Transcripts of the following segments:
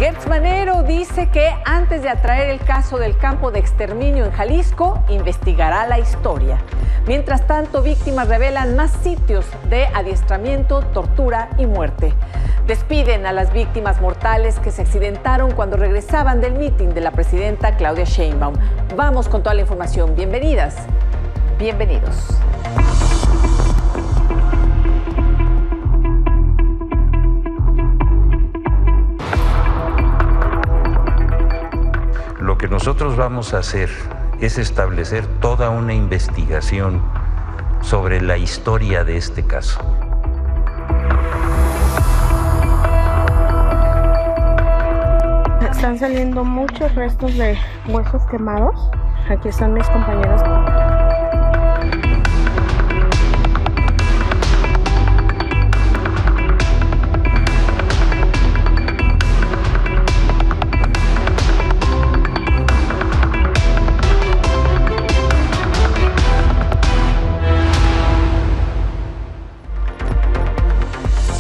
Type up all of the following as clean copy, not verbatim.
Gertz Manero dice que antes de atraer el caso del campo de exterminio en Jalisco, investigará la historia. Mientras tanto, víctimas revelan más sitios de adiestramiento, tortura y muerte. Despiden a las víctimas mortales que se accidentaron cuando regresaban del mitin de la presidenta Claudia Sheinbaum. Vamos con toda la información. Bienvenidas, bienvenidos. Lo que nosotros vamos a hacer es establecer toda una investigación sobre la historia de este caso. Están saliendo muchos restos de huesos quemados. Aquí están mis compañeros.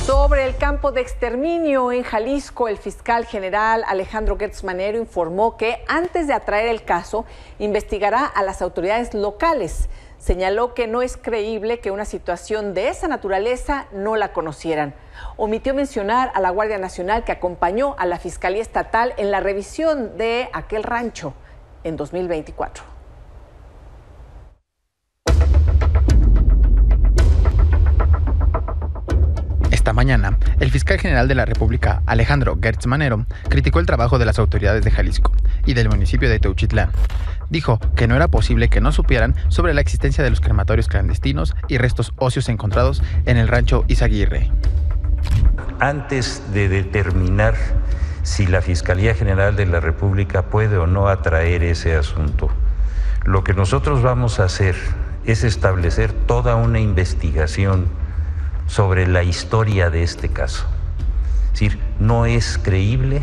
Sobre el campo de exterminio en Jalisco, el fiscal general Alejandro Gertz Manero informó que antes de atraer el caso, investigará a las autoridades locales. Señaló que no es creíble que una situación de esa naturaleza no la conocieran. Omitió mencionar a la Guardia Nacional que acompañó a la Fiscalía Estatal en la revisión de aquel rancho en 2024. Esta mañana, el fiscal general de la República, Alejandro Gertz Manero, criticó el trabajo de las autoridades de Jalisco y del municipio de Teuchitlán. Dijo que no era posible que no supieran sobre la existencia de los crematorios clandestinos y restos óseos encontrados en el rancho Izaguirre. Antes de determinar si la Fiscalía General de la República puede o no atraer ese asunto, lo que nosotros vamos a hacer es establecer toda una investigación sobre la historia de este caso. Es decir, no es creíble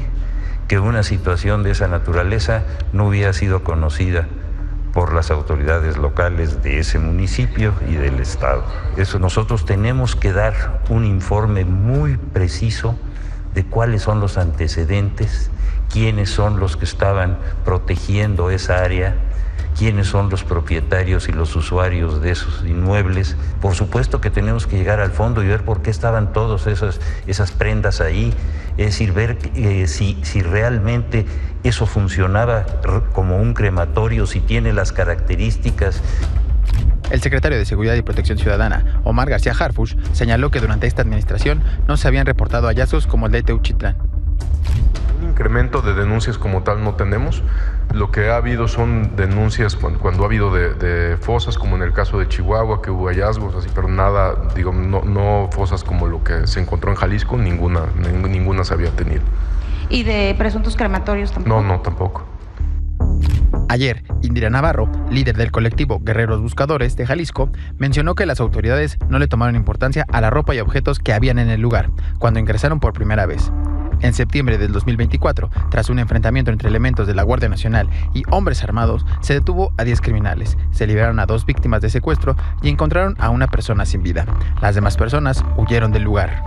que una situación de esa naturaleza no hubiera sido conocida por las autoridades locales de ese municipio y del estado. Eso, nosotros tenemos que dar un informe muy preciso de cuáles son los antecedentes, quiénes son los que estaban protegiendo esa área, quiénes son los propietarios y los usuarios de esos inmuebles. Por supuesto que tenemos que llegar al fondo y ver por qué estaban todas esas prendas ahí, es decir, ver si realmente eso funcionaba como un crematorio, si tiene las características. El secretario de Seguridad y Protección Ciudadana, Omar García Harfuch, señaló que durante esta administración no se habían reportado hallazgos como el de Teuchitlán. Un incremento de denuncias como tal no tenemos. Lo que ha habido son denuncias cuando ha habido de fosas, como en el caso de Chihuahua, que hubo hallazgos, así, pero nada, no fosas como lo que se encontró en Jalisco, ninguna se había tenido. ¿Y de presuntos crematorios tampoco? No, tampoco. Ayer, Indira Navarro, líder del colectivo Guerreros Buscadores de Jalisco, mencionó que las autoridades no le tomaron importancia a la ropa y objetos que habían en el lugar cuando ingresaron por primera vez. En septiembre del 2024, tras un enfrentamiento entre elementos de la Guardia Nacional y hombres armados, se detuvo a 10 criminales, se liberaron a 2 víctimas de secuestro y encontraron a una persona sin vida. Las demás personas huyeron del lugar.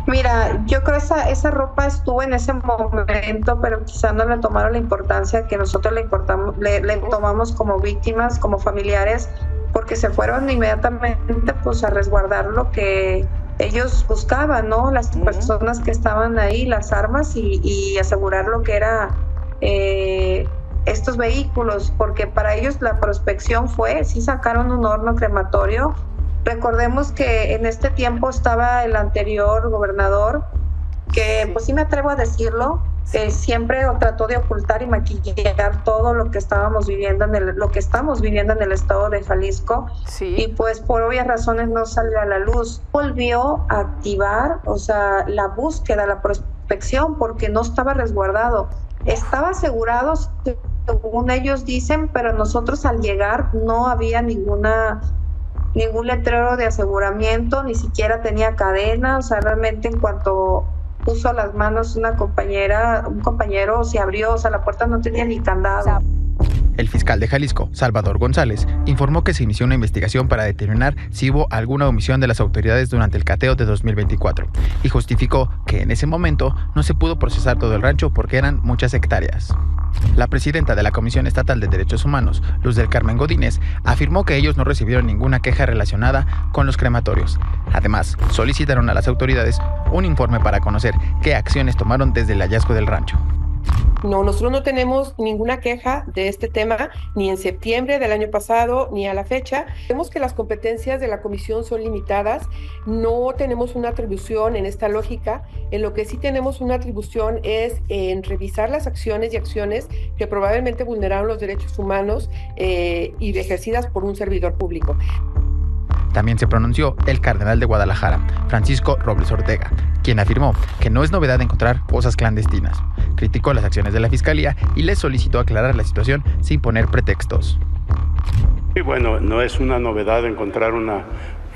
Mira, yo creo que esa ropa estuvo en ese momento, pero quizá no le tomaron la importancia que nosotros le tomamos como víctimas, como familiares, porque se fueron inmediatamente pues a resguardar lo que ellos buscaban, ¿no? Las personas que estaban ahí, las armas y asegurar lo que era estos vehículos, porque para ellos la prospección sí sacaron un horno crematorio. Recordemos que en este tiempo estaba el anterior gobernador, que pues sí me atrevo a decirlo, siempre trató de ocultar y maquillar todo lo que estamos viviendo en el estado de Jalisco. Sí. Y pues por obvias razones no salió a la luz. Volvió a activar, la búsqueda, la prospección, porque no estaba resguardado. Estaba asegurado, según ellos dicen, pero nosotros al llegar no había ningún letrero de aseguramiento, ni siquiera tenía cadena, realmente en cuanto puso las manos un compañero se abrió, la puerta no tenía ni candado. El fiscal de Jalisco, Salvador González, informó que se inició una investigación para determinar si hubo alguna omisión de las autoridades durante el cateo de 2024 y justificó que en ese momento no se pudo procesar todo el rancho porque eran muchas hectáreas. La presidenta de la Comisión Estatal de Derechos Humanos, Luz del Carmen Godínez, afirmó que ellos no recibieron ninguna queja relacionada con los crematorios. Además, solicitaron a las autoridades un informe para conocer qué acciones tomaron desde el hallazgo del rancho. No, nosotros no tenemos ninguna queja de este tema, ni en septiembre del año pasado, ni a la fecha. Vemos que las competencias de la comisión son limitadas, no tenemos una atribución en esta lógica. En lo que sí tenemos una atribución es en revisar las acciones que probablemente vulneraron los derechos humanos y ejercidas por un servidor público. También se pronunció el cardenal de Guadalajara, Francisco Robles Ortega, quien afirmó que no es novedad encontrar fosas clandestinas. Criticó las acciones de la Fiscalía y les solicitó aclarar la situación sin poner pretextos. Y bueno, no es una novedad encontrar una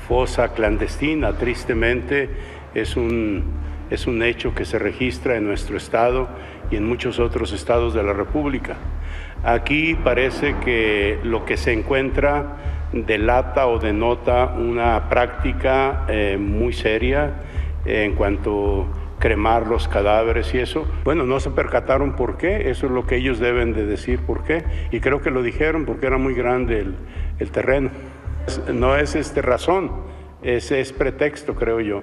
fosa clandestina. Tristemente es un hecho que se registra en nuestro estado y en muchos otros estados de la República. Aquí parece que lo que se encuentra delata o denota una práctica muy seria en cuanto a cremar los cadáveres y eso. Bueno, no se percataron por qué, eso es lo que ellos deben de decir por qué, y creo que lo dijeron porque era muy grande el terreno. No es razón, es pretexto, creo yo,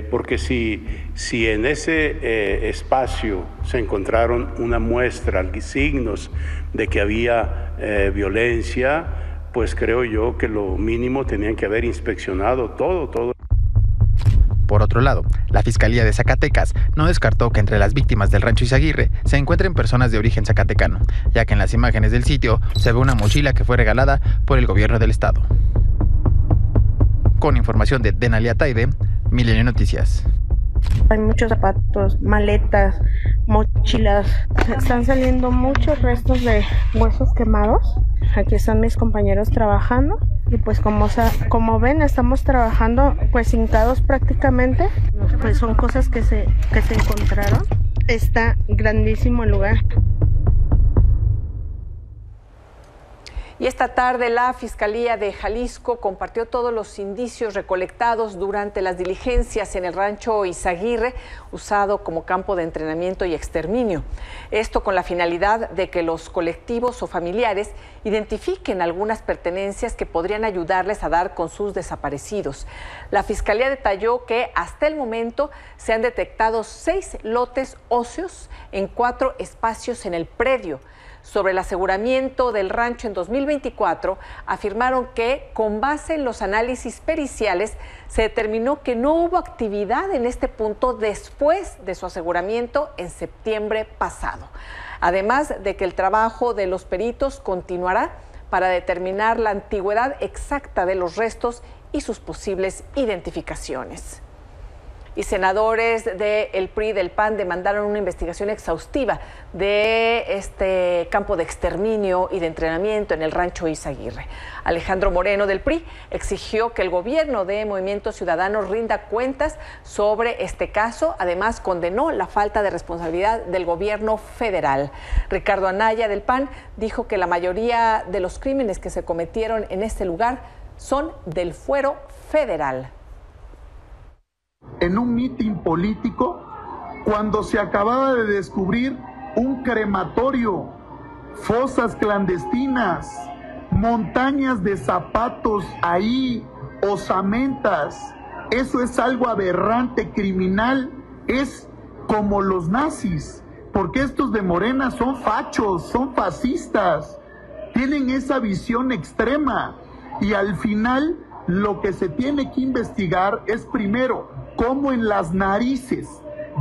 porque si en ese espacio se encontraron una muestra, signos de que había violencia, pues creo yo que lo mínimo tenían que haber inspeccionado todo. Por otro lado, la Fiscalía de Zacatecas no descartó que entre las víctimas del rancho Izaguirre se encuentren personas de origen zacatecano, ya que en las imágenes del sitio se ve una mochila que fue regalada por el gobierno del estado. Con información de Denalia Taide, Milenio Noticias. Hay muchos zapatos, maletas, mochilas. Están saliendo muchos restos de huesos quemados. Aquí están mis compañeros trabajando y pues como ven estamos trabajando pues hincados prácticamente. Pues son cosas que se encontraron. Está grandísimo el lugar. Y esta tarde la Fiscalía de Jalisco compartió todos los indicios recolectados durante las diligencias en el rancho Izaguirre, usado como campo de entrenamiento y exterminio. Esto con la finalidad de que los colectivos o familiares identifiquen algunas pertenencias que podrían ayudarles a dar con sus desaparecidos. La Fiscalía detalló que hasta el momento se han detectado 6 lotes óseos en 4 espacios en el predio. Sobre el aseguramiento del rancho en 2024, afirmaron que con base en los análisis periciales se determinó que no hubo actividad en este punto después de su aseguramiento en septiembre pasado. Además de que el trabajo de los peritos continuará para determinar la antigüedad exacta de los restos y sus posibles identificaciones. Y senadores del PRI y del PAN demandaron una investigación exhaustiva de este campo de exterminio y de entrenamiento en el rancho Izaguirre. Alejandro Moreno del PRI exigió que el gobierno de Movimiento Ciudadano rinda cuentas sobre este caso. Además, condenó la falta de responsabilidad del gobierno federal. Ricardo Anaya del PAN dijo que la mayoría de los crímenes que se cometieron en este lugar son del fuero federal. En un mitin político, cuando se acababa de descubrir un crematorio, fosas clandestinas, montañas de zapatos ahí, osamentas. Eso es algo aberrante, criminal, es como los nazis, porque estos de Morena son fachos, son fascistas, tienen esa visión extrema, y al final lo que se tiene que investigar es primero cómo en las narices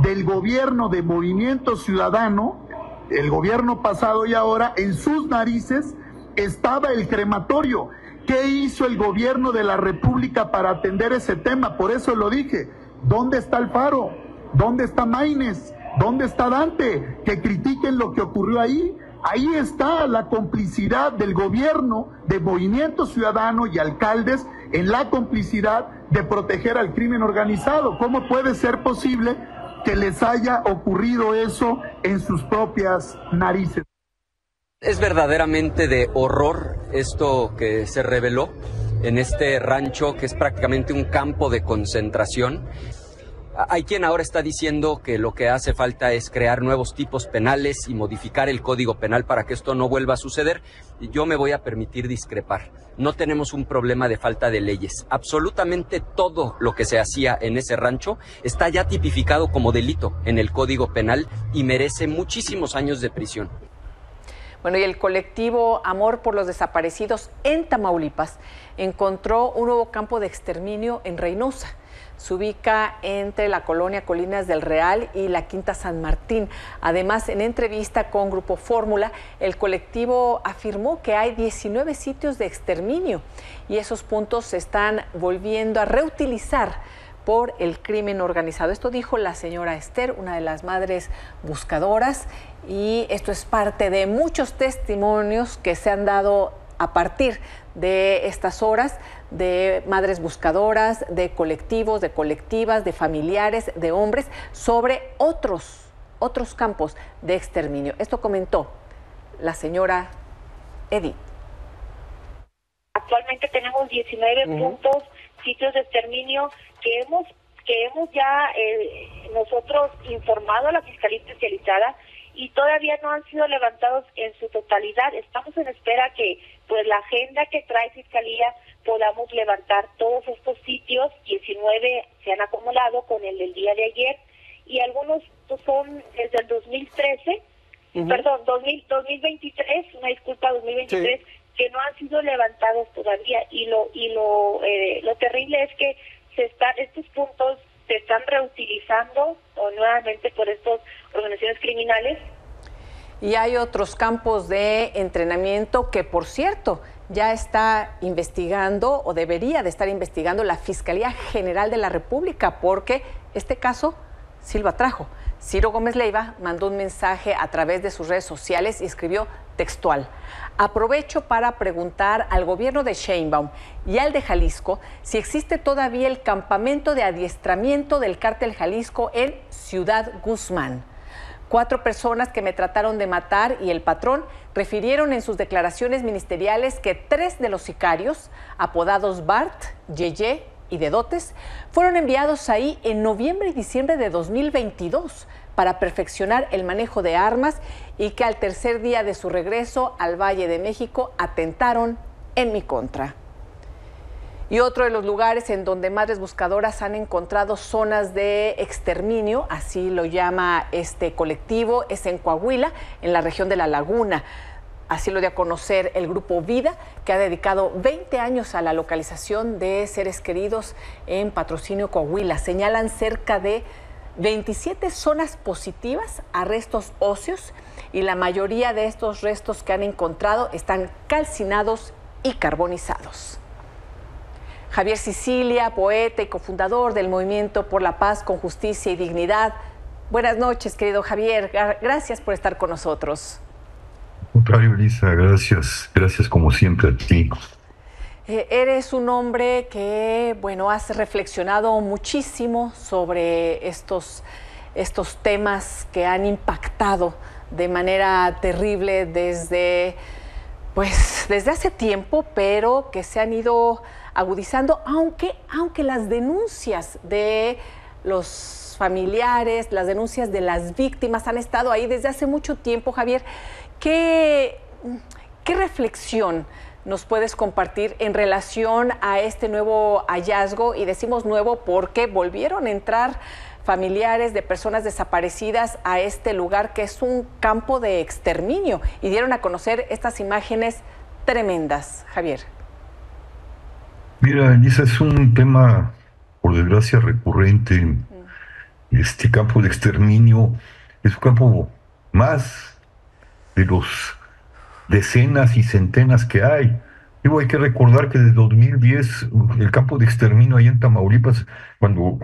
del gobierno de Movimiento Ciudadano, el gobierno pasado y ahora, en sus narices estaba el crematorio. ¿Qué hizo el gobierno de la República para atender ese tema? Por eso lo dije, ¿dónde está Alfaro? ¿Dónde está Maínez? ¿Dónde está Dante? Que critiquen lo que ocurrió ahí. Ahí está la complicidad del gobierno de Movimiento Ciudadano y alcaldes en la complicidad de proteger al crimen organizado. ¿Cómo puede ser posible que les haya ocurrido eso en sus propias narices? Es verdaderamente de horror esto que se reveló en este rancho, que es prácticamente un campo de concentración. Hay quien ahora está diciendo que lo que hace falta es crear nuevos tipos penales y modificar el Código Penal para que esto no vuelva a suceder. Y yo me voy a permitir discrepar. No tenemos un problema de falta de leyes. Absolutamente todo lo que se hacía en ese rancho está ya tipificado como delito en el Código Penal y merece muchísimos años de prisión. Bueno, y el colectivo Amor por los Desaparecidos en Tamaulipas encontró un nuevo campo de exterminio en Reynosa. Se ubica entre la colonia Colinas del Real y la Quinta San Martín. Además, en entrevista con Grupo Fórmula, el colectivo afirmó que hay 19 sitios de exterminio y esos puntos se están volviendo a reutilizar por el crimen organizado. Esto dijo la señora Esther, una de las madres buscadoras, y esto es parte de muchos testimonios que se han dado a partir de estas horas de madres buscadoras, de colectivos, de colectivas, de familiares, de hombres, sobre otros campos de exterminio. Esto comentó la señora Edith. Actualmente tenemos 19 puntos, sitios de exterminio que hemos ya nosotros informado a la Fiscalía Especializada y todavía no han sido levantados en su totalidad. Estamos en espera que pues la agenda que trae Fiscalía podamos levantar todos estos sitios. 19 se han acumulado con el del día de ayer y algunos son desde el 2013, perdón, 2023, una disculpa, 2023, sí, que no han sido levantados todavía y lo terrible es que estos puntos se están reutilizando nuevamente por estas organizaciones criminales. Y hay otros campos de entrenamiento que, por cierto, ya está investigando o debería de estar investigando la Fiscalía General de la República, porque este caso sí lo atrajo. Ciro Gómez Leiva mandó un mensaje a través de sus redes sociales y escribió textual: aprovecho para preguntar al gobierno de Sheinbaum y al de Jalisco si existe todavía el campamento de adiestramiento del Cártel Jalisco en Ciudad Guzmán. 4 personas que me trataron de matar y el patrón refirieron en sus declaraciones ministeriales que 3 de los sicarios, apodados Bart, Yeye y Dedotes, fueron enviados ahí en noviembre y diciembre de 2022 para perfeccionar el manejo de armas y que al tercer día de su regreso al Valle de México atentaron en mi contra. Y otro de los lugares en donde madres buscadoras han encontrado zonas de exterminio, así lo llama este colectivo, es en Coahuila, en la región de La Laguna. Así lo dio a conocer el Grupo Vida, que ha dedicado 20 años a la localización de seres queridos en Patrocinio, Coahuila. Señalan cerca de 27 zonas positivas a restos óseos y la mayoría de estos restos que han encontrado están calcinados y carbonizados. Javier Sicilia, poeta y cofundador del Movimiento por la Paz con Justicia y Dignidad. Buenas noches, querido Javier. Gracias por estar con nosotros. Contrario, Elisa, gracias. Gracias como siempre a ti. Eres un hombre que, bueno, has reflexionado muchísimo sobre estos temas que han impactado de manera terrible desde hace tiempo, pero que se han ido agudizando, aunque las denuncias de los familiares, las denuncias de las víctimas han estado ahí desde hace mucho tiempo. Javier, ¿qué reflexión nos puedes compartir en relación a este nuevo hallazgo? Y decimos nuevo porque volvieron a entrar familiares de personas desaparecidas a este lugar que es un campo de exterminio y dieron a conocer estas imágenes tremendas. Javier. Mira, Elisa, es un tema, por desgracia, recurrente. Este campo de exterminio es un campo más de los decenas y centenas que hay. Digo, hay que recordar que desde 2010 el campo de exterminio ahí en Tamaulipas, cuando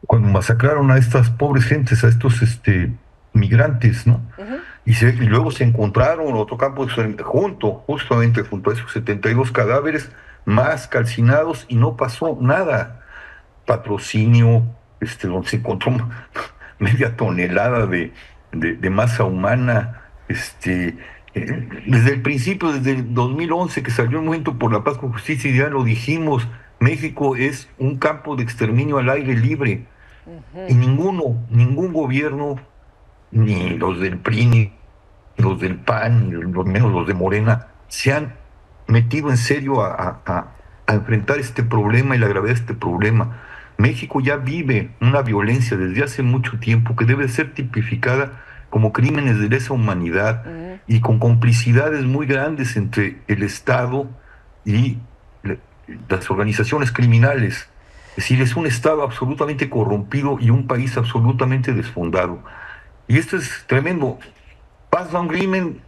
masacraron a estas pobres gentes, a estos migrantes, ¿no? Y luego se encontraron otro campo justamente junto a esos 72 cadáveres más calcinados y no pasó nada. Patrocinio, donde se encontró media tonelada de de masa humana. Desde el principio, desde el 2011 que salió el Movimiento por la Paz con Justicia, y ya lo dijimos, México es un campo de exterminio al aire libre. Y ningún gobierno, ni los del PRI, ni los del PAN, ni los menos los de Morena, se han metido en serio a enfrentar este problema y la gravedad de este problema. México ya vive una violencia desde hace mucho tiempo que debe ser tipificada como crímenes de lesa humanidad y con complicidades muy grandes entre el Estado y las organizaciones criminales. Es decir, es un Estado absolutamente corrompido y un país absolutamente desfondado. Y esto es tremendo. Pasa un crimen,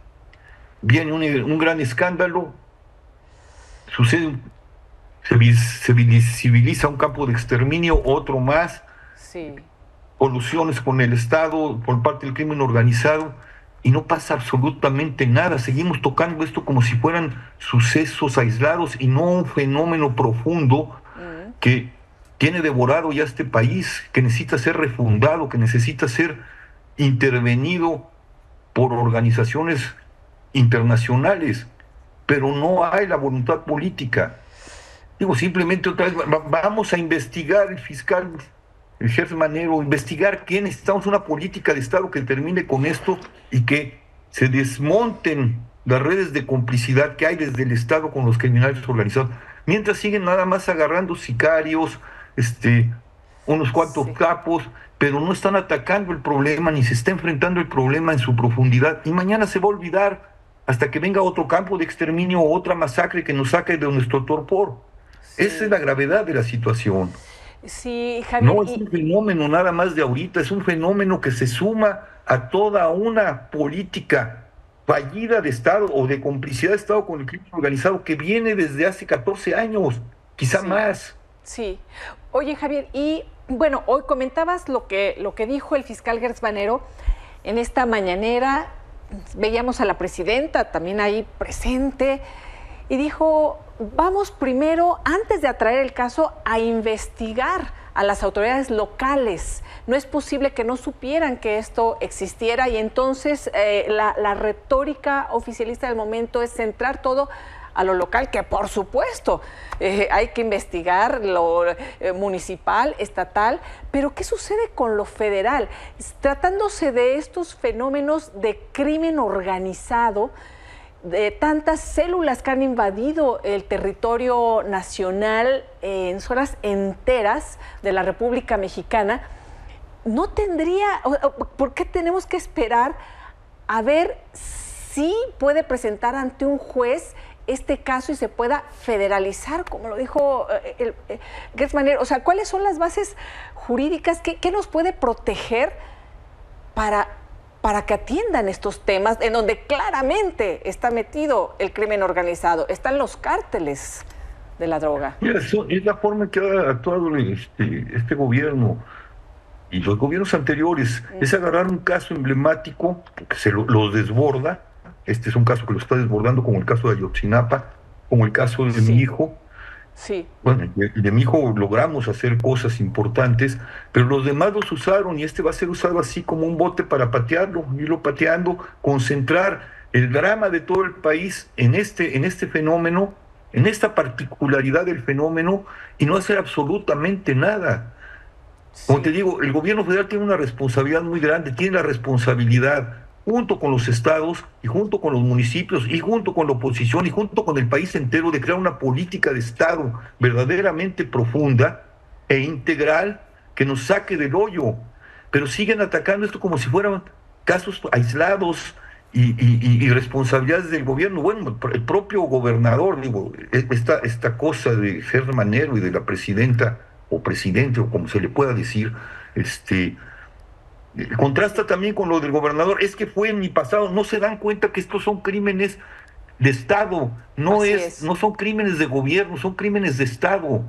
viene un gran escándalo, sucede, se visibiliza un campo de exterminio, otro más, colusiones con el Estado por parte del crimen organizado, y no pasa absolutamente nada. Seguimos tocando esto como si fueran sucesos aislados y no un fenómeno profundo que tiene devorado ya este país, que necesita ser refundado, que necesita ser intervenido por organizaciones internacionales, pero no hay la voluntad política. Digo, simplemente otra vez, vamos a investigar, el fiscal, el jefe Manero, investigar que necesitamos una política de Estado que termine con esto y que se desmonten las redes de complicidad que hay desde el Estado con los criminales organizados, mientras siguen nada más agarrando sicarios, unos cuantos capos, pero no están atacando el problema, ni se está enfrentando el problema en su profundidad, y mañana se va a olvidar hasta que venga otro campo de exterminio o otra masacre que nos saque de nuestro torpor. Esa es la gravedad de la situación. Sí, Javier, no es un fenómeno nada más de ahorita, es un fenómeno que se suma a toda una política fallida de Estado o de complicidad de Estado con el crimen organizado que viene desde hace 14 años, quizá más. Sí. Oye, Javier, y bueno, hoy comentabas lo que dijo el fiscal Gertz Manero en esta mañanera. Veíamos a la presidenta también ahí presente y dijo, vamos primero, antes de atraer el caso, a investigar a las autoridades locales. No es posible que no supieran que esto existiera, y entonces la retórica oficialista del momento es centrar todo a lo local, que por supuesto hay que investigar lo municipal, estatal, pero ¿qué sucede con lo federal? Tratándose de estos fenómenos de crimen organizado, de tantas células que han invadido el territorio nacional en zonas enteras de la República Mexicana, ¿no tendría, por qué tenemos que esperar a ver si puede presentar ante un juez este caso y se pueda federalizar, como lo dijo Gertz Manero? O sea, ¿cuáles son las bases jurídicas? ¿Qué nos puede proteger para que atiendan estos temas en donde claramente está metido el crimen organizado, están los cárteles de la droga? Mira, es la forma en que ha actuado este gobierno y los gobiernos anteriores, es agarrar un caso emblemático que se los desborda. Este es un caso que lo está desbordando, como el caso de Ayotzinapa, como el caso de mi hijo. Sí. Bueno, de mi hijo logramos hacer cosas importantes, pero los demás los usaron, y este va a ser usado así como un bote para patearlo, irlo pateando, concentrar el drama de todo el país en este fenómeno, en esta particularidad del fenómeno, y no hacer absolutamente nada. Como te digo, el gobierno federal tiene una responsabilidad muy grande, tiene la responsabilidad, junto con los estados y junto con los municipios y junto con la oposición y junto con el país entero, de crear una política de Estado verdaderamente profunda e integral que nos saque del hoyo. Pero siguen atacando esto como si fueran casos aislados y responsabilidades del gobierno. Bueno, el propio gobernador, digo, esta cosa de Gertz Manero y de la presidenta o presidente, o como se le pueda decir, contrasta también con lo del gobernador. Es que fue en mi pasado. No se dan cuenta que estos son crímenes de Estado, no son crímenes de gobierno, son crímenes de Estado.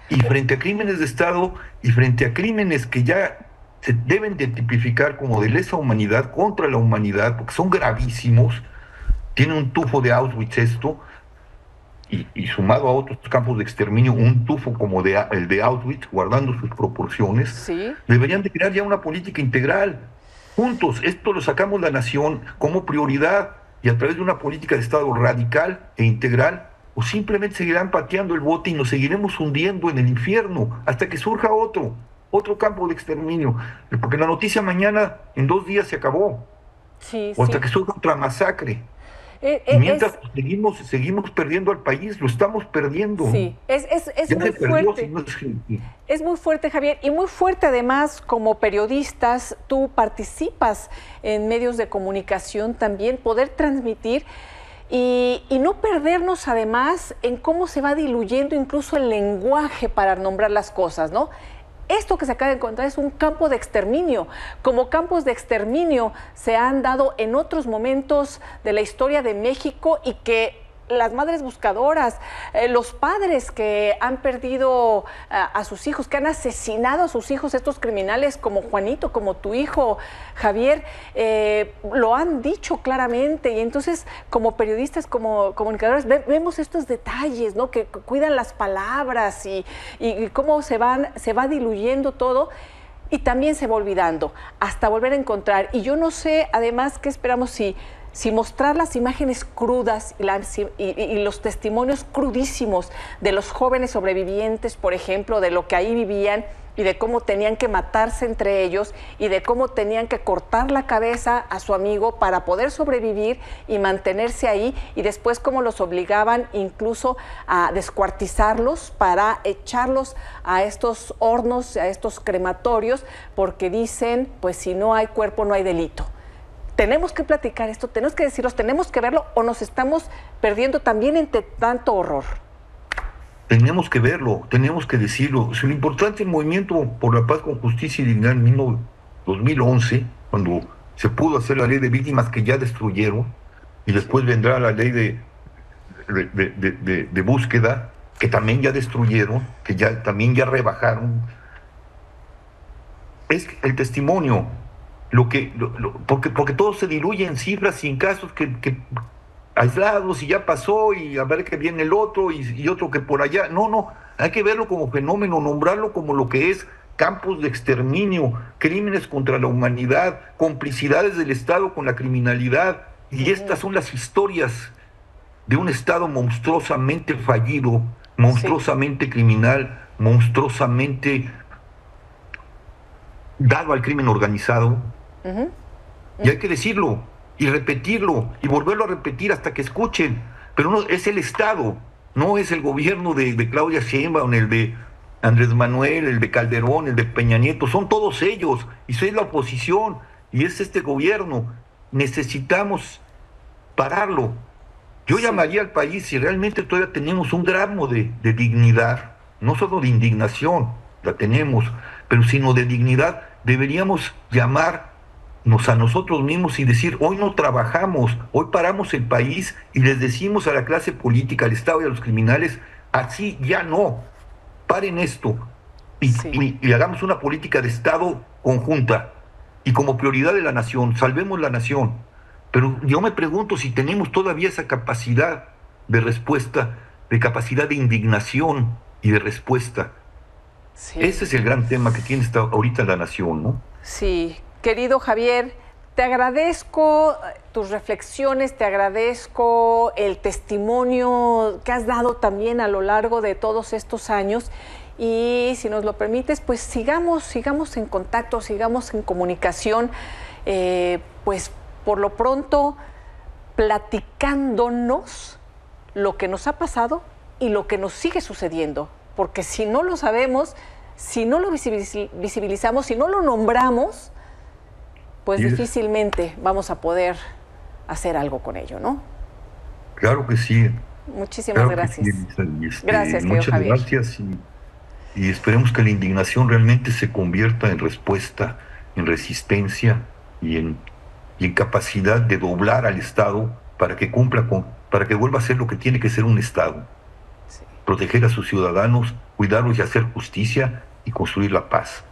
Y frente a crímenes de Estado y frente a crímenes que ya se deben de tipificar como de lesa humanidad, contra la humanidad, porque son gravísimos, tiene un tufo de Auschwitz esto, y sumado a otros campos de exterminio, un tufo como el de Auschwitz, guardando sus proporciones, deberían de crear ya una política integral. juntos. Esto lo sacamos la nación como prioridad y a través de una política de Estado radical e integral, o simplemente seguirán pateando el bote y nos seguiremos hundiendo en el infierno hasta que surja otro campo de exterminio. Porque la noticia mañana, en 2 días se acabó. Sí, o hasta que surja otra masacre. Y mientras seguimos perdiendo al país, lo estamos perdiendo. Sí, es muy fuerte. Es muy fuerte, Javier, y muy fuerte además como periodistas, tú participas en medios de comunicación también, poder transmitir y no perdernos además en cómo se va diluyendo incluso el lenguaje para nombrar las cosas, ¿no? Esto que se acaba de encontrar es un campo de exterminio. Como campos de exterminio se han dado en otros momentos de la historia de México y que las madres buscadoras, los padres que han perdido a sus hijos, que han asesinado a sus hijos, estos criminales como Juanito, como tu hijo Javier, lo han dicho claramente. Y entonces, como periodistas, como comunicadores, vemos estos detalles, ¿no? Que cuidan las palabras y cómo se va diluyendo todo. Y también se va olvidando, hasta volver a encontrar. Y yo no sé, además, qué esperamos si mostrar las imágenes crudas y los testimonios crudísimos de los jóvenes sobrevivientes, por ejemplo, de lo que ahí vivían y de cómo tenían que matarse entre ellos y de cómo tenían que cortar la cabeza a su amigo para poder sobrevivir y mantenerse ahí, y después cómo los obligaban incluso a descuartizarlos para echarlos a estos hornos, a estos crematorios, porque dicen, pues si no hay cuerpo no hay delito. Tenemos que platicar esto, tenemos que decirlos, tenemos que verlo, o nos estamos perdiendo también entre tanto horror. Tenemos que verlo, tenemos que decirlo. Lo importante del movimiento por la paz con justicia y dignidad en 2011, cuando se pudo hacer la ley de víctimas que ya destruyeron, y después vendrá la ley de búsqueda, que también ya destruyeron, que también ya rebajaron. Es el testimonio. Porque todo se diluye en cifras y en casos que aislados y ya pasó, y a ver que viene el otro y otro que por allá. No, hay que verlo como fenómeno, nombrarlo como lo que es: campos de exterminio, crímenes contra la humanidad, complicidades del Estado con la criminalidad. Y estas son las historias de un Estado monstruosamente fallido, monstruosamente criminal, monstruosamente dado al crimen organizado. Y hay que decirlo y repetirlo y volverlo a repetir hasta que escuchen. Pero no es el Estado, no es el gobierno de Claudia Sheinbaum, el de Andrés Manuel, el de Calderón, el de Peña Nieto, son todos ellos, y soy la oposición y es este gobierno. Necesitamos pararlo. Yo llamaría al país, si realmente todavía tenemos un gramo de dignidad, no solo de indignación, la tenemos, pero sino de dignidad, deberíamos llamarnos a nosotros mismos y decir: hoy no trabajamos, hoy paramos el país y les decimos a la clase política, al Estado y a los criminales: así ya no, paren esto y hagamos una política de Estado conjunta y como prioridad de la nación, salvemos la nación. Pero yo me pregunto si tenemos todavía esa capacidad de respuesta, de capacidad de indignación y de respuesta. Sí. Ese es el gran tema que tiene ahorita la nación, ¿no? Sí, querido Javier, te agradezco tus reflexiones, te agradezco el testimonio que has dado también a lo largo de todos estos años, y si nos lo permites, pues sigamos en contacto, sigamos en comunicación, pues por lo pronto platicándonos lo que nos ha pasado y lo que nos sigue sucediendo, porque si no lo sabemos, si no lo visibilizamos, si no lo nombramos, pues difícilmente vamos a poder hacer algo con ello, ¿no? Claro que sí. Muchísimas gracias. Gracias, muchas Javier. Gracias y esperemos que la indignación realmente se convierta en respuesta, en resistencia y en capacidad de doblar al Estado para que para que vuelva a ser lo que tiene que ser un Estado. Sí. Proteger a sus ciudadanos, cuidarlos y hacer justicia y construir la paz.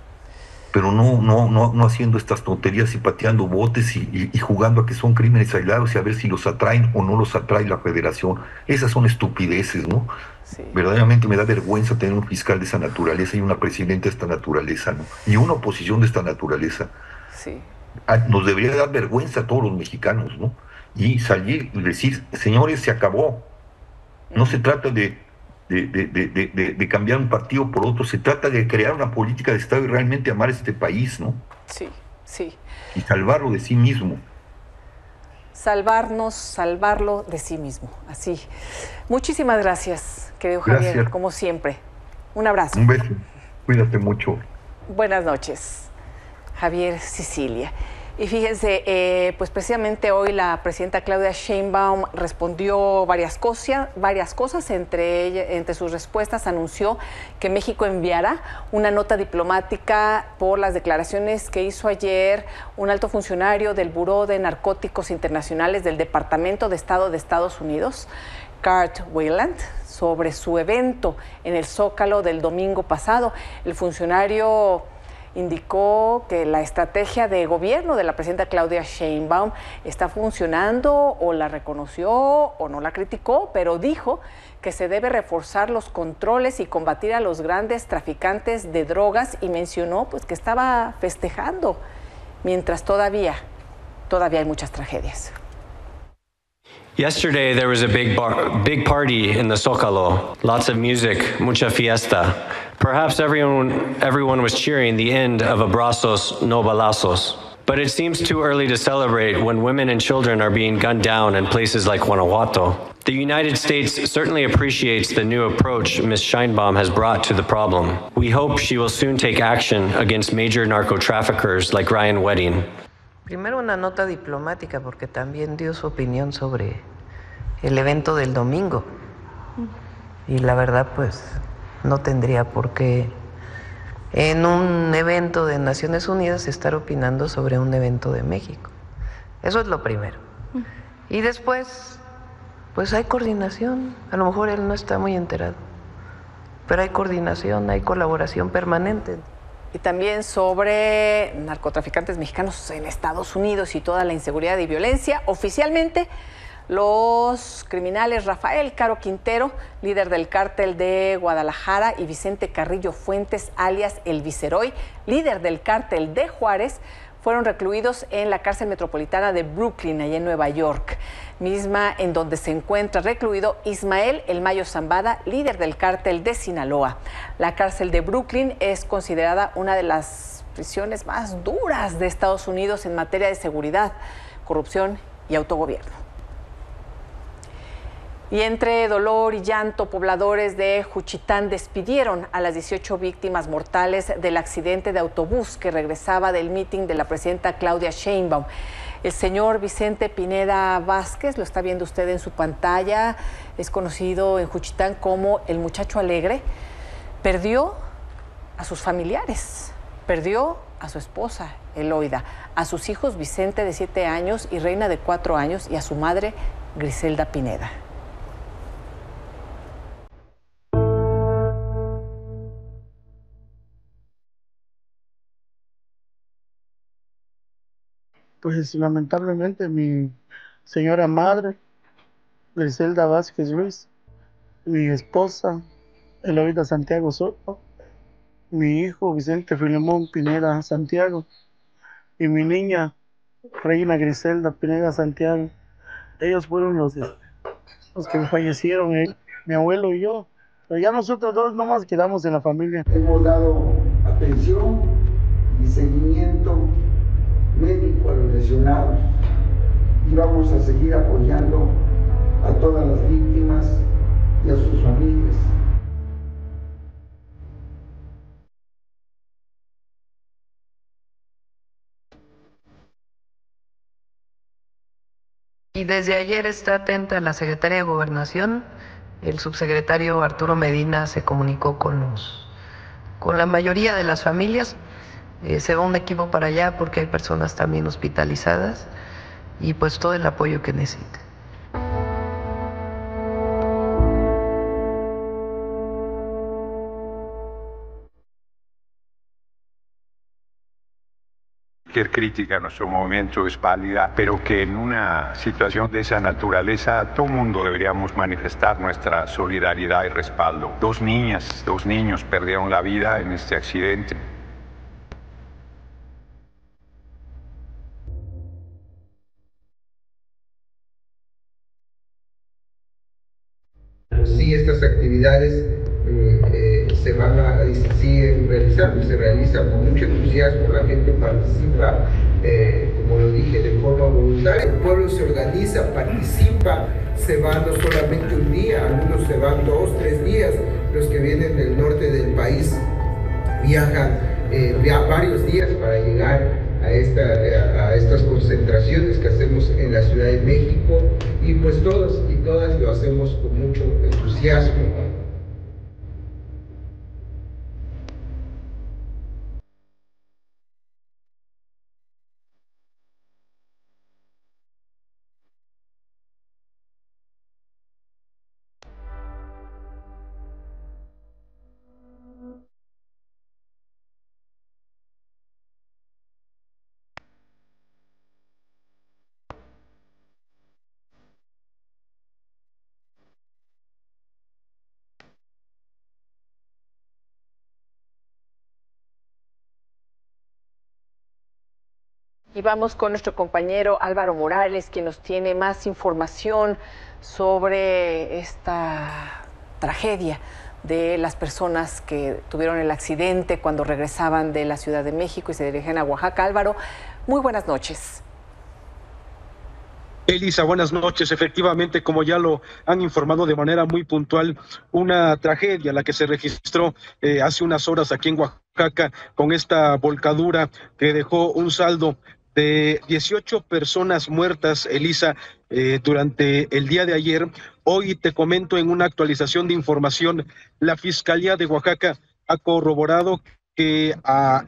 Pero no haciendo estas tonterías y pateando botes y jugando a que son crímenes aislados y a ver si los atraen o no los atrae la Federación. Esas son estupideces, ¿no? Sí. Verdaderamente me da vergüenza tener un fiscal de esa naturaleza y una presidenta de esta naturaleza, ¿no? Y una oposición de esta naturaleza. Sí. nos debería dar vergüenza a todos los mexicanos, ¿no? Y salir y decir, señores, se acabó. No se trata de cambiar un partido por otro, se trata de crear una política de Estado y realmente amar este país, ¿no? Sí, sí. Y salvarlo de sí mismo. Salvarlo de sí mismo, así. Muchísimas gracias, querido Javier, Gracias. como siempre. Un abrazo. Un beso, cuídate mucho. Buenas noches, Javier Sicilia. Y fíjense, pues precisamente hoy la presidenta Claudia Sheinbaum respondió varias cosas, entre sus respuestas anunció que México enviará una nota diplomática por las declaraciones que hizo ayer un alto funcionario del Buró de Narcóticos Internacionales del Departamento de Estado de Estados Unidos, Curt Wayland, sobre su evento en el Zócalo del domingo pasado. El funcionario indicó que la estrategia de gobierno de la presidenta Claudia Sheinbaum está funcionando, o la reconoció o no la criticó, pero dijo que se debe reforzar los controles y combatir a los grandes traficantes de drogas, y mencionó pues que estaba festejando mientras todavía hay muchas tragedias. Yesterday, there was a big party in the Zócalo. Lots of music, mucha fiesta. Perhaps everyone was cheering the end of abrazos, no balazos. But it seems too early to celebrate when women and children are being gunned down in places like Guanajuato. The United States certainly appreciates the new approach Ms. Sheinbaum has brought to the problem. We hope she will soon take action against major narco-traffickers like Ryan Wedding. Primero una nota diplomática, porque también dio su opinión sobre el evento del domingo. Y la verdad, pues, no tendría por qué en un evento de Naciones Unidas estar opinando sobre un evento de México. Eso es lo primero. Y después, pues hay coordinación. A lo mejor él no está muy enterado, pero hay coordinación, hay colaboración permanente. Y también sobre narcotraficantes mexicanos en Estados Unidos y toda la inseguridad y violencia. Oficialmente, los criminales Rafael Caro Quintero, líder del cártel de Guadalajara, y Vicente Carrillo Fuentes, alias El Viceroy, líder del cártel de Juárez, fueron recluidos en la cárcel metropolitana de Brooklyn, allá en Nueva York, misma en donde se encuentra recluido Ismael El Mayo Zambada, líder del cártel de Sinaloa. La cárcel de Brooklyn es considerada una de las prisiones más duras de Estados Unidos en materia de seguridad, corrupción y autogobierno. Y entre dolor y llanto, pobladores de Juchitán despidieron a las 18 víctimas mortales del accidente de autobús que regresaba del mitin de la presidenta Claudia Sheinbaum. El señor Vicente Pineda Vázquez, lo está viendo usted en su pantalla, es conocido en Juchitán como el muchacho alegre, perdió a sus familiares, perdió a su esposa Eloida, a sus hijos Vicente de 7 años y Reina de 4 años y a su madre Griselda Pineda. Pues lamentablemente mi señora madre, Griselda Vázquez Ruiz, mi esposa, Eloida Santiago Soto, mi hijo Vicente Filemón Pineda Santiago y mi niña Reina Griselda Pineda Santiago. Ellos fueron los que fallecieron, mi abuelo y yo. Pero ya nosotros dos nomás quedamos en la familia. Hemos dado atención y seguimiento médico a los lesionados y vamos a seguir apoyando a todas las víctimas y a sus familias. Y desde ayer está atenta la Secretaría de Gobernación. El subsecretario Arturo Medina se comunicó con la mayoría de las familias. Se va un equipo para allá porque hay personas también hospitalizadas y pues todo el apoyo que necesiten. Cualquier crítica a nuestro movimiento es válida, pero que en una situación de esa naturaleza todo el mundo deberíamos manifestar nuestra solidaridad y respaldo. 2 niños perdieron la vida en este accidente. Elisa, con mucho entusiasmo, la gente participa, como lo dije, de forma voluntaria. El pueblo se organiza, participa, se va no solamente un día, algunos se van 2, 3 días, los que vienen del norte del país viajan varios días para llegar a estas concentraciones que hacemos en la Ciudad de México, y pues todos y todas lo hacemos con mucho entusiasmo. Y vamos con nuestro compañero Álvaro Morales, quien nos tiene más información sobre esta tragedia de las personas que tuvieron el accidente cuando regresaban de la Ciudad de México y se dirigían a Oaxaca. Álvaro, muy buenas noches. Elisa, buenas noches. Efectivamente, como ya lo han informado de manera muy puntual, una tragedia la que se registró hace unas horas aquí en Oaxaca con esta volcadura que dejó un saldo de 18 personas muertas, Elisa, durante el día de ayer. Hoy te comento en una actualización de información, la Fiscalía de Oaxaca ha corroborado que a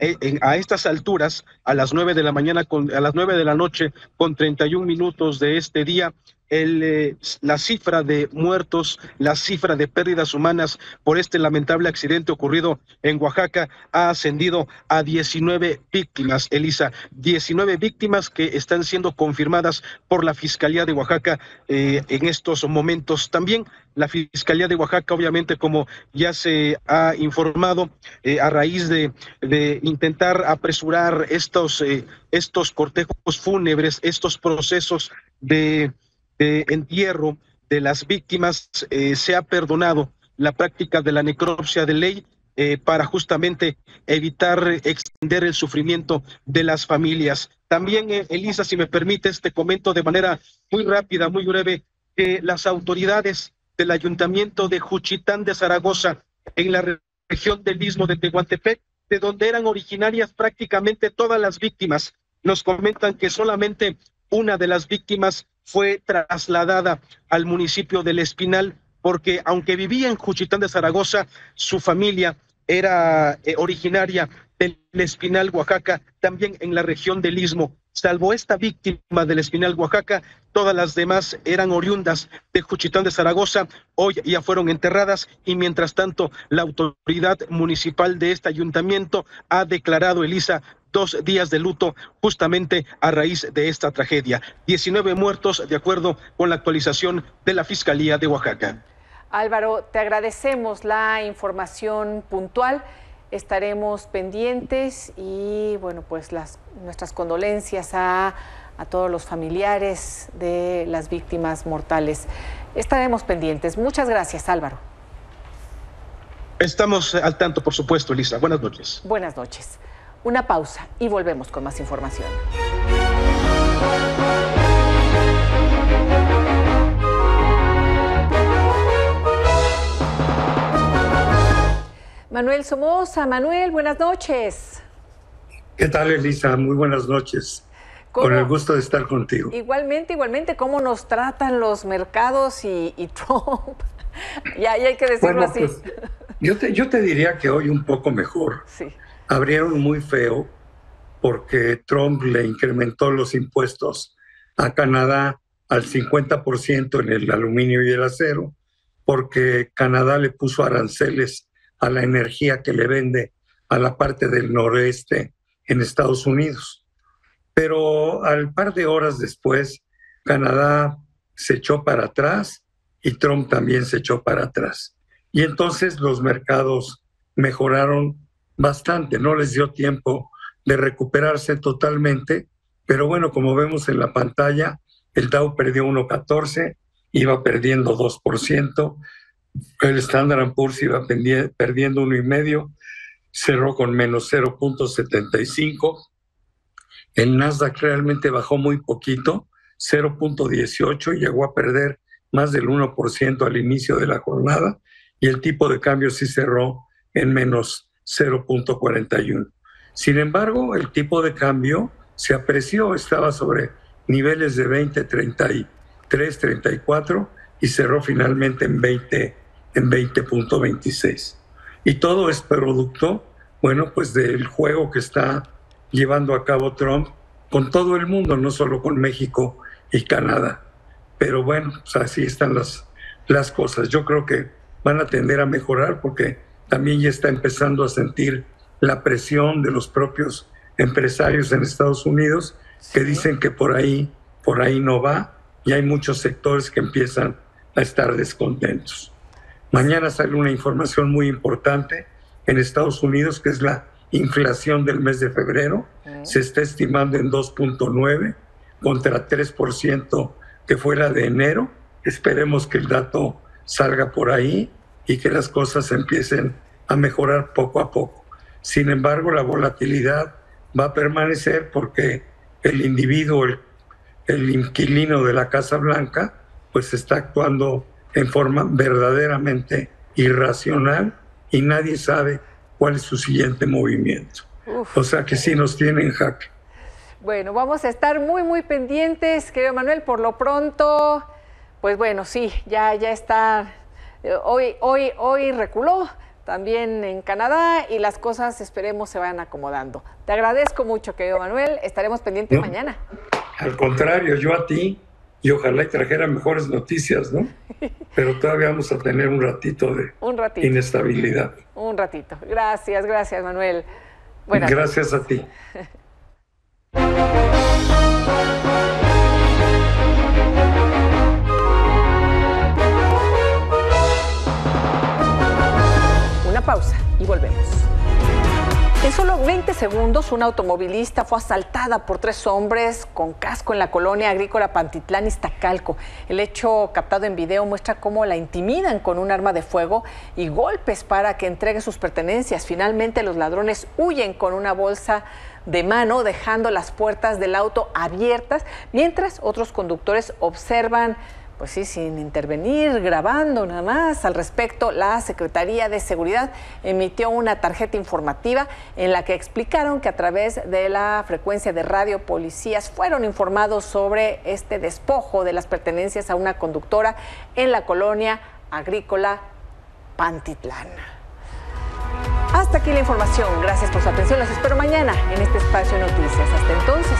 estas alturas, a las 9 de la mañana, a las 9 de la noche, con 31 minutos de este día, la cifra de muertos, la cifra de pérdidas humanas por este lamentable accidente ocurrido en Oaxaca ha ascendido a 19 víctimas, Elisa, 19 víctimas que están siendo confirmadas por la Fiscalía de Oaxaca en estos momentos. También la Fiscalía de Oaxaca, obviamente, como ya se ha informado, a raíz de intentar apresurar estos cortejos fúnebres, estos procesos de entierro de las víctimas, se ha perdonado la práctica de la necropsia de ley para justamente evitar extender el sufrimiento de las familias. También, Elisa, si me permites, te comento de manera muy rápida, muy breve, que las autoridades del Ayuntamiento de Juchitán de Zaragoza, en la región del Istmo de Tehuantepec, de donde eran originarias prácticamente todas las víctimas, nos comentan que solamente una de las víctimas fue trasladada al municipio del Espinal, porque aunque vivía en Juchitán de Zaragoza, su familia era originaria del Espinal, Oaxaca, también en la región del Istmo. Salvo esta víctima del Espinal, Oaxaca, todas las demás eran oriundas de Juchitán de Zaragoza, hoy ya fueron enterradas, y mientras tanto la autoridad municipal de este ayuntamiento ha declarado, Elisa, 2 días de luto justamente a raíz de esta tragedia. 19 muertos de acuerdo con la actualización de la Fiscalía de Oaxaca. Álvaro, te agradecemos la información puntual. Estaremos pendientes y bueno, pues nuestras condolencias a todos los familiares de las víctimas mortales. Estaremos pendientes. Muchas gracias, Álvaro. Estamos al tanto, por supuesto, Elisa. Buenas noches. Buenas noches. Una pausa y volvemos con más información. Manuel Somoza. Manuel, buenas noches. ¿Qué tal, Elisa? Muy buenas noches. Con el gusto de estar contigo. Igualmente, ¿cómo nos tratan los mercados y Trump? ya hay que decirlo así. Pues, yo te diría que hoy un poco mejor. Sí. Abrieron muy feo porque Trump le incrementó los impuestos a Canadá al 50% en el aluminio y el acero, porque Canadá le puso aranceles a la energía que le vende a la parte del noreste en Estados Unidos. Pero al par de horas después, Canadá se echó para atrás y Trump también se echó para atrás. Y entonces los mercados mejoraron bastante, no les dio tiempo de recuperarse totalmente, pero bueno, como vemos en la pantalla, el Dow perdió 1.14, iba perdiendo 2%, el Standard & Poor's iba perdiendo 1.5%, cerró con menos 0.75. El Nasdaq realmente bajó muy poquito, 0.18, y llegó a perder más del 1% al inicio de la jornada, y el tipo de cambio sí cerró en menos 0.41. Sin embargo, el tipo de cambio se apreció, estaba sobre niveles de 20.33, 34, y cerró finalmente en 20.26. Y todo es producto, bueno, pues del juego que está llevando a cabo Trump con todo el mundo, no solo con México y Canadá. Pero bueno, pues así están las cosas. Yo creo que van a tender a mejorar porque también ya está empezando a sentir la presión de los propios empresarios en Estados Unidos que dicen que por ahí no va, y hay muchos sectores que empiezan a estar descontentos. Mañana sale una información muy importante en Estados Unidos, que es la inflación del mes de febrero. Se está estimando en 2.9 contra 3% que fue la de enero. Esperemos que el dato salga por ahí y que las cosas empiecen a mejorar poco a poco. Sin embargo, la volatilidad va a permanecer porque el individuo, el inquilino de la Casa Blanca, pues está actuando en forma verdaderamente irracional y nadie sabe cuál es su siguiente movimiento. O sea que sí nos tiene en jaque. Bueno, vamos a estar muy pendientes, querido Manuel. Por lo pronto, pues bueno, sí, ya está. Hoy reculó también en Canadá y las cosas esperemos se vayan acomodando. Te agradezco mucho, querido Manuel. Estaremos pendientes mañana. Al contrario, yo a ti, y ojalá y trajera mejores noticias, ¿no? Pero todavía vamos a tener un ratito de inestabilidad. Un ratito. Gracias, Manuel. Gracias a ti. Una pausa y volvemos. En solo 20 segundos, una automovilista fue asaltada por 3 hombres con casco en la colonia agrícola Pantitlán, Iztacalco. El hecho captado en video muestra cómo la intimidan con un arma de fuego y golpes para que entregue sus pertenencias. Finalmente, los ladrones huyen con una bolsa de mano, dejando las puertas del auto abiertas, mientras otros conductores observan, pues sí, sin intervenir, grabando nada más. Al respecto, la Secretaría de Seguridad emitió una tarjeta informativa en la que explicaron que a través de la frecuencia de radio, policías fueron informados sobre este despojo de las pertenencias a una conductora en la colonia agrícola Pantitlán. Hasta aquí la información. Gracias por su atención. Los espero mañana en este espacio de noticias. Hasta entonces.